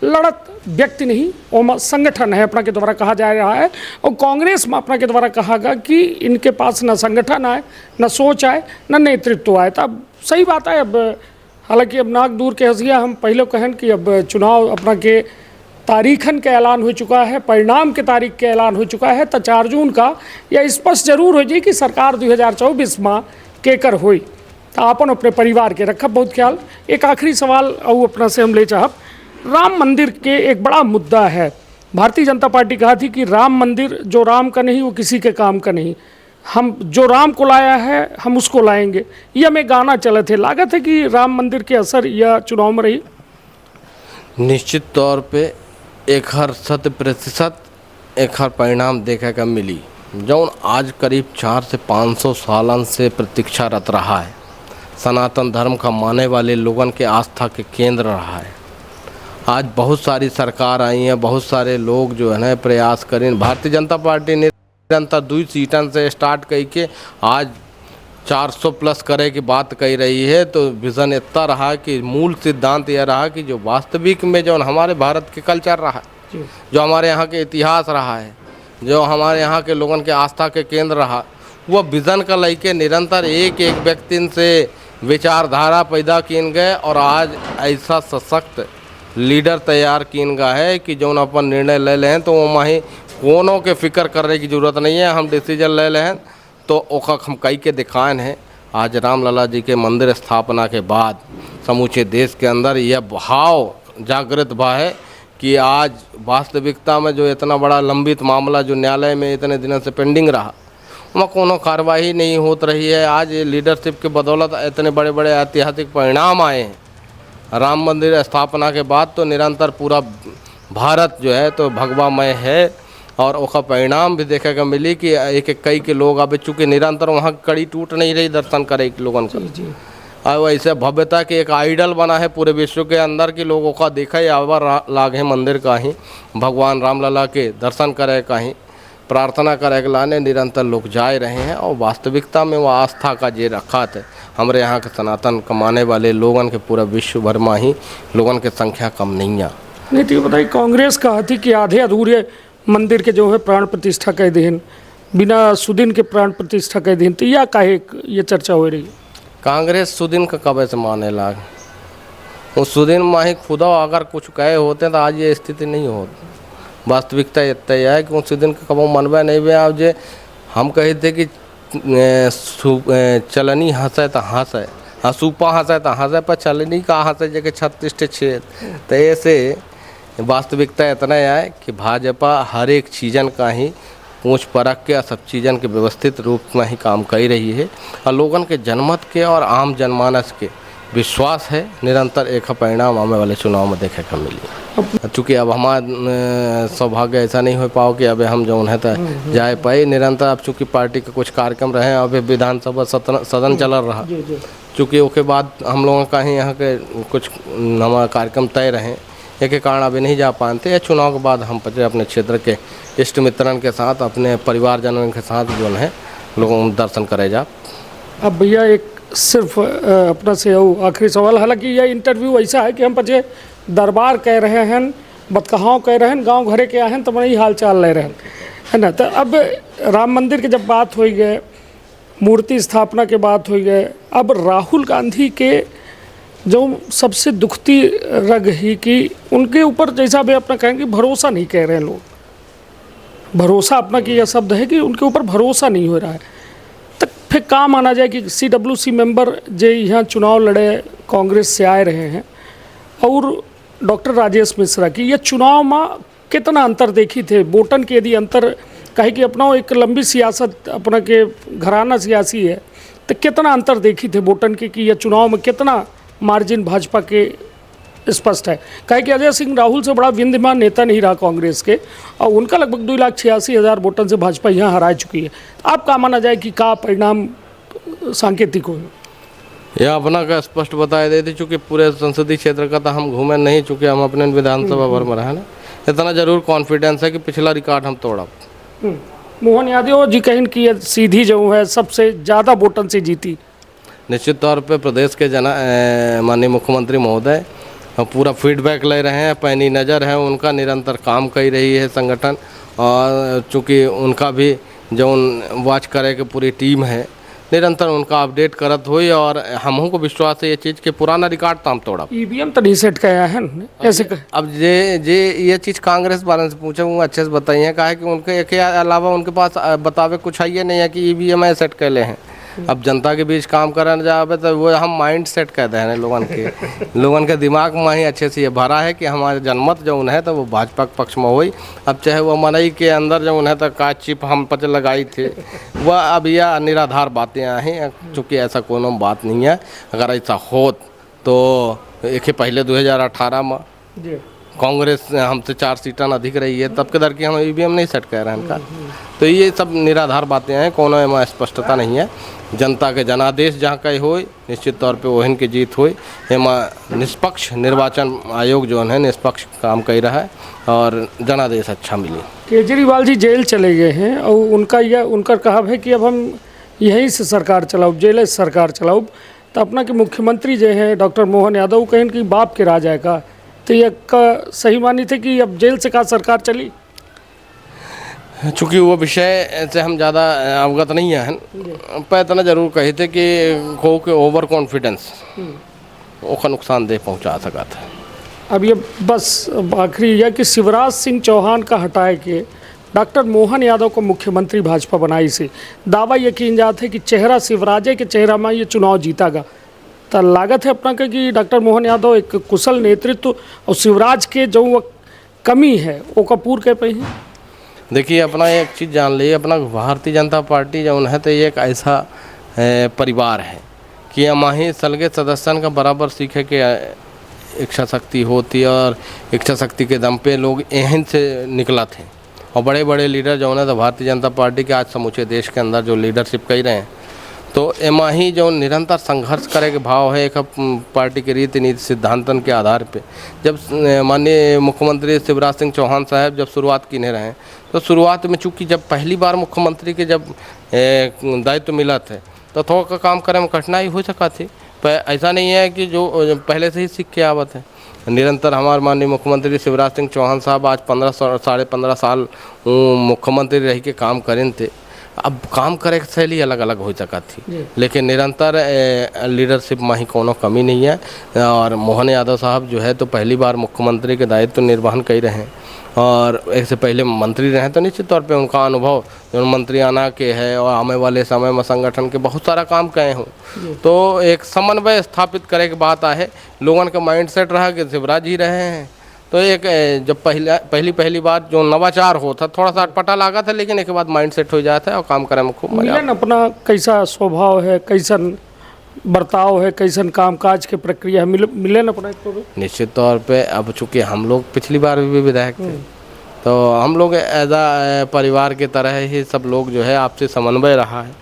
लड़त व्यक्ति नहीं और संगठन है अपना के द्वारा कहा जा रहा है। और कांग्रेस में अपना के द्वारा कहा गया कि इनके पास न संगठन आए, न सोच आए, न नेतृत्व आए। तो अब सही बात है। अब हालांकि अब नाक दूर के हंसिया हम पहले कहन कि अब चुनाव अपना के तारीखन के ऐलान हो चुका है, परिणाम के तारीख के ऐलान हो चुका है। तो 4 जून का यह स्पष्ट जरूर हो जाए कि सरकार 2024 में केकर हुई। तो अपन अपने परिवार के रखब बहुत ख्याल। एक आखिरी सवाल और अपना से हम ले चाहब, राम मंदिर के एक बड़ा मुद्दा है। भारतीय जनता पार्टी कहा थी कि राम मंदिर जो राम का नहीं वो किसी के काम का नहीं, हम जो राम को लाया है हम उसको लाएंगे, ये हमें गाना चले थे। लागत है कि राम मंदिर के असर यह चुनाव में रही। निश्चित तौर पे 100% एक हर परिणाम देखा का मिली। जौन आज करीब 400 से 500 सालन से प्रतीक्षारत रहा है, सनातन धर्म का मानने वाले लोगों के आस्था के केंद्र रहा है। आज बहुत सारी सरकार आई हैं, बहुत सारे लोग जो है ना प्रयास करें। भारतीय जनता पार्टी ने निरंतर 2 सीटन से स्टार्ट करके आज 400 प्लस करे की बात कही रही है। तो विज़न इतना रहा कि मूल सिद्धांत यह रहा कि जो वास्तविक में जो हमारे भारत के कल्चर रहा है, जो हमारे यहाँ के इतिहास रहा है, जो हमारे यहाँ के लोगों के आस्था के केंद्र रहा, वह विज़न का लेके निरंतर एक एक व्यक्ति से विचारधारा पैदा किन गए और आज ऐसा सशक्त लीडर तैयार किन गया है कि जो अपन निर्णय ले लें तो वो ही कोनों के फिक्र करने की ज़रूरत नहीं है। हम डिसीजन ले लें तो ओका हम कई के दिखाएं हैं। आज रामलला जी के मंदिर स्थापना के बाद समूचे देश के अंदर यह भाव जागृत भा है कि आज वास्तविकता में जो इतना बड़ा लंबित मामला जो न्यायालय में इतने दिनों से पेंडिंग रहा, वहाँ कोनो कार्रवाई नहीं होत रही है। आज लीडरशिप के बदौलत इतने बड़े बड़े ऐतिहासिक परिणाम आए हैं। राम मंदिर स्थापना के बाद तो निरंतर पूरा भारत जो है तो भगवामय है, और उसका परिणाम भी देखे का मिली कि एक एक कई के लोग अब चूँकि निरंतर वहाँ कड़ी टूट नहीं रही दर्शन करे के लोगों का। और वैसे भव्यता के एक आइडल बना है पूरे विश्व के अंदर कि लोगों का देखा ही आवर लागे मंदिर का ही, भगवान रामलला के दर्शन करे का ही, प्रार्थना करे के लाने निरंतर लोग जाए रहे हैं। और वास्तविकता में वो आस्था का जे रखा थे हमारे यहाँ के सनातन कमाने वाले लोगन के पूरा विश्व भर में ही लोगन की संख्या कम नहीं है। नहीं तो बताइए, कांग्रेस कहा थी कि आधे अधूरे मंदिर के जो है प्राण प्रतिष्ठा कह देन, बिना सुदिन के प्राण प्रतिष्ठा कह देन, तो यह काहे ये चर्चा हो रही है? कांग्रेस सुदिन का कब से माने लाग, वो सुदिन में ही खुदा अगर कुछ कहे होते तो आज ये स्थिति नहीं होती। वास्तविकता इतना है कि उस दिन का कबो मनबे नहीं बे। अब जे हम कहे थे कि चलनी हंसे तो हंसे, सूपा हंसे तो हंसे, पर चलनी का हंसे जगह 36 छेद। तो ऐसे वास्तविकता इतना है कि भाजपा हर एक चीज़न का ही पूछ परख के सब चीज़न के व्यवस्थित रूप में ही काम कर रही है, और लोगन के जनमत के और आम जनमानस के विश्वास है निरंतर एक परिणाम आने वाले चुनाव में देखे का मिली। चूँकि अब हमारा सौभाग्य ऐसा नहीं हो पाओ कि अब हम जो है तो जाए पाए निरंतर। अब चूँकि पार्टी का कुछ कार्यक्रम रहे, अभी विधानसभा सदन चल रहा, चूँकि उसके बाद हम लोगों का ही यहाँ के कुछ हमारा कार्यक्रम तय रहे, एक के कारण अभी नहीं जा पाते। या चुनाव के बाद हम अपने क्षेत्र के इष्ट मित्रन के साथ अपने परिवारजनों के साथ जो है लोगों दर्शन करे जा। अब भैया एक सिर्फ अपना से आखिरी सवाल, हालांकि यह इंटरव्यू ऐसा है कि हम पचे दरबार कह रहे हैं, बतकहाव कह रहे हैं, गांव घरे के हैं, तो बड़ी हाल चाल ले रहे हैं, है ना। तो अब राम मंदिर की जब बात हो गए, मूर्ति स्थापना के बात हो गए, अब राहुल गांधी के जो सबसे दुखती रग ही कि उनके ऊपर जैसा भी अपना कहेंगे भरोसा नहीं कह रहे हैं लोग, भरोसा अपना की यह शब्द है कि उनके ऊपर भरोसा नहीं हो रहा है। तो फिर क्या माना जाए कि CWC मेंबर जो यहाँ चुनाव लड़े कांग्रेस से आए रहे हैं, और डॉक्टर राजेश मिश्रा की यह चुनाव में कितना अंतर देखी थे वोटन के? यदि अंतर कहे कि अपना एक लंबी सियासत अपना के घराना सियासी है, तो कितना अंतर देखी थे वोटन के कि यह चुनाव में कितना मार्जिन भाजपा के स्पष्ट है? कहे कि अजय सिंह राहुल से बड़ा विद्यमान नेता नहीं रहा कांग्रेस के, और उनका लगभग 2,86,000 वोटों से भाजपा यहाँ हरा चुकी है। आप क्या माना जाए कि क्या परिणाम सांकेतिक हो? यह अपना का स्पष्ट बताया देती, चूँकि पूरे संसदीय क्षेत्र का तो हम घूमे नहीं, चूँकि हम अपने विधानसभा भर में रहे ना, इतना जरूर कॉन्फिडेंस है कि पिछला रिकॉर्ड हम तोड़ा। मोहन यादव जी कहें कि सीधी जो है सबसे ज़्यादा वोटों से जीती। निश्चित तौर पे प्रदेश के माननीय मुख्यमंत्री महोदय पूरा फीडबैक ले रहे हैं, पैनी नज़र है उनका, निरंतर काम कर रही है संगठन, और चूँकि उनका भी जो वॉच करे के पूरी टीम है निरंतर उनका अपडेट करत हुई, और हमहू को विश्वास है ये चीज़ के पुराना रिकॉर्ड तो हम तोड़ा। EVM तो नहीं सेट किया है ऐसे अब जे ये चीज़ कांग्रेस वाले से पूछे वो अच्छे से बताइए, कहा है कि उनके के अलावा उनके पास बतावे कुछ है ये नहीं है कि EVM सेट कर ले हैं। अब जनता के बीच काम करने जाए तो वो हम माइंड सेट कर दे हैं लोगन के दिमाग में ही अच्छे से ये भरा है कि हमारे जनमत जो है तो वो भाजपा के पक्ष में हुई। अब चाहे वो मनई के अंदर जो है तो का चिप हम पच लगाई थे, वह अब यह निराधार बातें हैं, चूँकि ऐसा कोनो बात नहीं है। अगर ऐसा होत तो एक पहले 2018 में कांग्रेस हमसे 4 सीटें अधिक रही है, तब के दर की हम EVM नहीं सेट कर रहे हैं इनका। तो ये सब निराधार बातें हैं, कोनो में स्पष्टता नहीं है। जनता के जनादेश जहाँ कहीं हो निश्चित तौर पे वहन की जीत हुई। एमा निष्पक्ष निर्वाचन आयोग जो है निष्पक्ष काम कर रहा है और जनादेश अच्छा मिली। केजरीवाल जी जेल चले गए हैं और उनका कहा है कि अब हम यहीं से सरकार चलाओ, जेल से सरकार चलाओ। तो अपना के मुख्यमंत्री जो है डॉक्टर मोहन यादव कहें कि बाप के राज आएगा, तो यह का सही मानी थे कि अब जेल से कहा सरकार चली? चूँकि वो विषय से हम ज़्यादा अवगत नहीं हैं, पर इतना जरूर कहे थे कि को के ओवर कॉन्फिडेंस उसका नुकसानदेह पहुंचा सका था। अब ये बस आखिरी यह कि शिवराज सिंह चौहान का हटाए के डॉक्टर मोहन यादव को मुख्यमंत्री भाजपा बनाई से दावा ये किन जाते है कि चेहरा शिवराजे के चेहरा में ये चुनाव जीतागा। तो लागत है अपना कि डॉक्टर मोहन यादव एक कुशल नेतृत्व और शिवराज के जो कमी है वो कपूर के पे हैं। देखिए अपना एक चीज़ जान ली, अपना भारतीय जनता पार्टी जो है तो ये एक ऐसा परिवार है कि हमारी सलगे सदस्यन का बराबर सीखे के इच्छा शक्ति होती है, और इच्छा शक्ति के दम पे लोग एहन से निकला थे। और बड़े बड़े लीडर जो है तो भारतीय जनता पार्टी के आज समूचे देश के अंदर जो लीडरशिप कर रहे हैं, तो एमा ही जो निरंतर संघर्ष करे के भाव है एक पार्टी के रीति नीति सिद्धांतन के आधार पे। जब माननीय मुख्यमंत्री शिवराज सिंह चौहान साहब जब शुरुआत किने रहे, तो शुरुआत में चूँकि जब पहली बार मुख्यमंत्री के जब दायित्व मिला थे तो थोड़ा काम करे में कठिनाई हो सका थी, पर ऐसा नहीं है कि जो पहले से ही सीख के आवत है। निरंतर हमारे माननीय मुख्यमंत्री शिवराज सिंह चौहान साहब आज 15 साल मुख्यमंत्री रह के काम करें थे। अब काम करे की शैली अलग अलग हो सका थी, लेकिन निरंतर लीडरशिप में ही कोनो कमी नहीं है। और मोहन यादव साहब जो है तो पहली बार मुख्यमंत्री के दायित्व निर्वहन कर रहे हैं, और एक से पहले मंत्री रहे, तो निश्चित तौर पे उनका अनुभव जो मंत्री आना के है और आने वाले समय में संगठन के बहुत सारा काम कहे हों, तो एक समन्वय स्थापित करे के बात है। लोगों का माइंड सेट रहा कि शिवराज जी रहे हैं, तो एक जब पहली बार जो नवाचार होता थोड़ा सा अटपटा लगा था, लेकिन एक बाद माइंड सेट हो जाता है और काम करे में खूब मजा। मिलन अपना कैसा स्वभाव है, कैसन बर्ताव है, कैसन कामकाज के प्रक्रिया है, मिलन अपना तो निश्चित तौर पे अब चूँकि हम लोग पिछली बार भी विधायक थे, तो हम लोग एज आ परिवार की तरह ही सब लोग जो है आपसे समन्वय रहा है,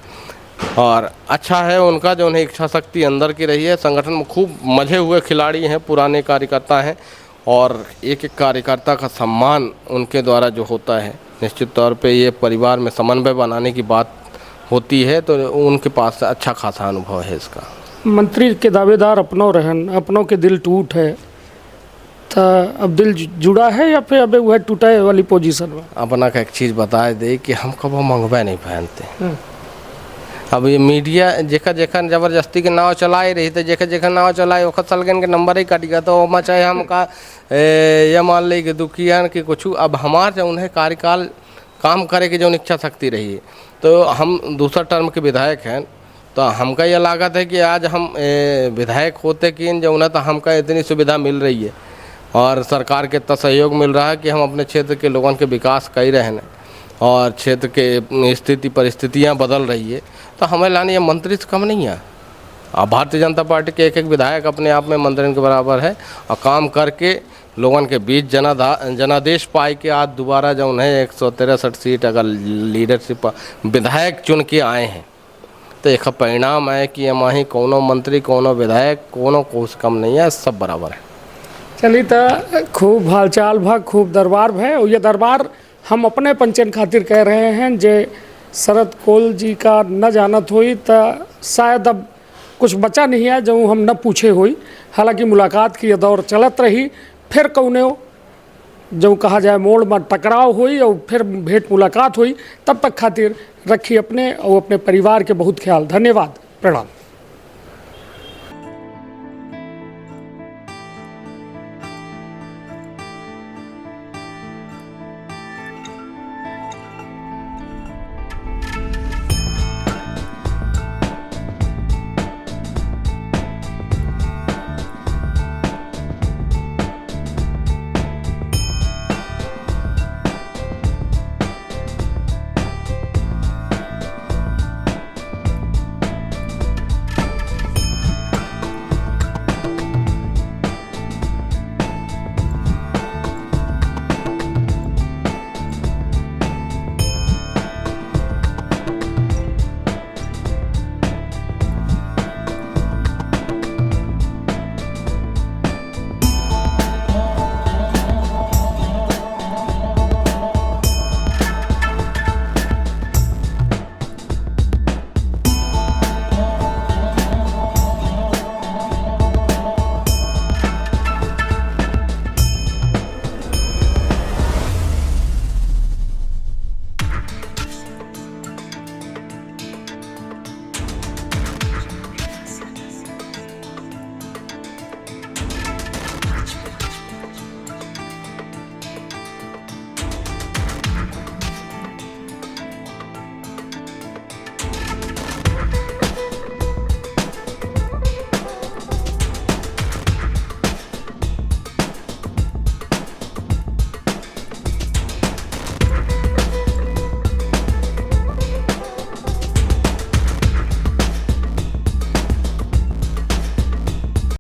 और अच्छा है उनका जो उन्हें इच्छा शक्ति अंदर की रही है। संगठन में खूब मजे हुए खिलाड़ी हैं, पुराने कार्यकर्ता हैं, और एक एक कार्यकर्ता का सम्मान उनके द्वारा जो होता है, निश्चित तौर पे ये परिवार में समन्वय बनाने की बात होती है, तो उनके पास अच्छा खासा अनुभव है इसका। मंत्री के दावेदार अपनों रहन, अपनों के दिल टूट है, तो अब दिल जुड़ा है या फिर अबे वह टूटा वाली पोजीशन में? अपना का एक चीज़ बता दे कि हम कभी मंगवा नहीं पहनते। अब ये मीडिया जेकर जेकर जबरदस्ती के नाव चलाए रही, तो जेकर जेकर नाव चलाए वो सलगन के नंबर ही कट गया, तो वहाँ चाहे हमका ये मान ली कि दुखियान की कुछ। अब हमारे जो उन्हें कार्यकाल काम करे की जो इच्छा शक्ति रही है, तो हम दूसरा टर्म के विधायक हैं, तो हमका ये लागत है कि आज हम विधायक होते कि जो उन्हें तो हमका इतनी सुविधा मिल रही है और सरकार के इतना सहयोग मिल रहा है कि हम अपने क्षेत्र के लोगों के विकास कर रहे हैं, और क्षेत्र के स्थिति परिस्थितियाँ बदल रही है, तो हमें लाने ये मंत्री से कम नहीं है। अब भारतीय जनता पार्टी के एक एक विधायक अपने आप में मंत्री के बराबर है, और काम करके लोगों के बीच जनादेश पाए के आज दोबारा जो उन्हें 163 सीट अगर लीडरशिप विधायक चुन के आए हैं, तो एक परिणाम है कि हम ही कोनो मंत्री कोनो विधायक कोनो कोस कम नहीं है, सब बराबर है। चलिए तो खूब हालचाल भा, खूब दरबार है, और ये दरबार हम अपने पंचन खातिर कह रहे हैं। जे शरद कोल जी का न जानत हुई तो शायद अब कुछ बचा नहीं है जो हम न पूछे हुई। हालांकि मुलाकात की ये दौर चलत रही, फिर कौने जो कहा जाए मोड़ में टकराव हुई और फिर भेंट मुलाकात हुई। तब तक खातिर रखी अपने और अपने परिवार के बहुत ख्याल। धन्यवाद, प्रणाम।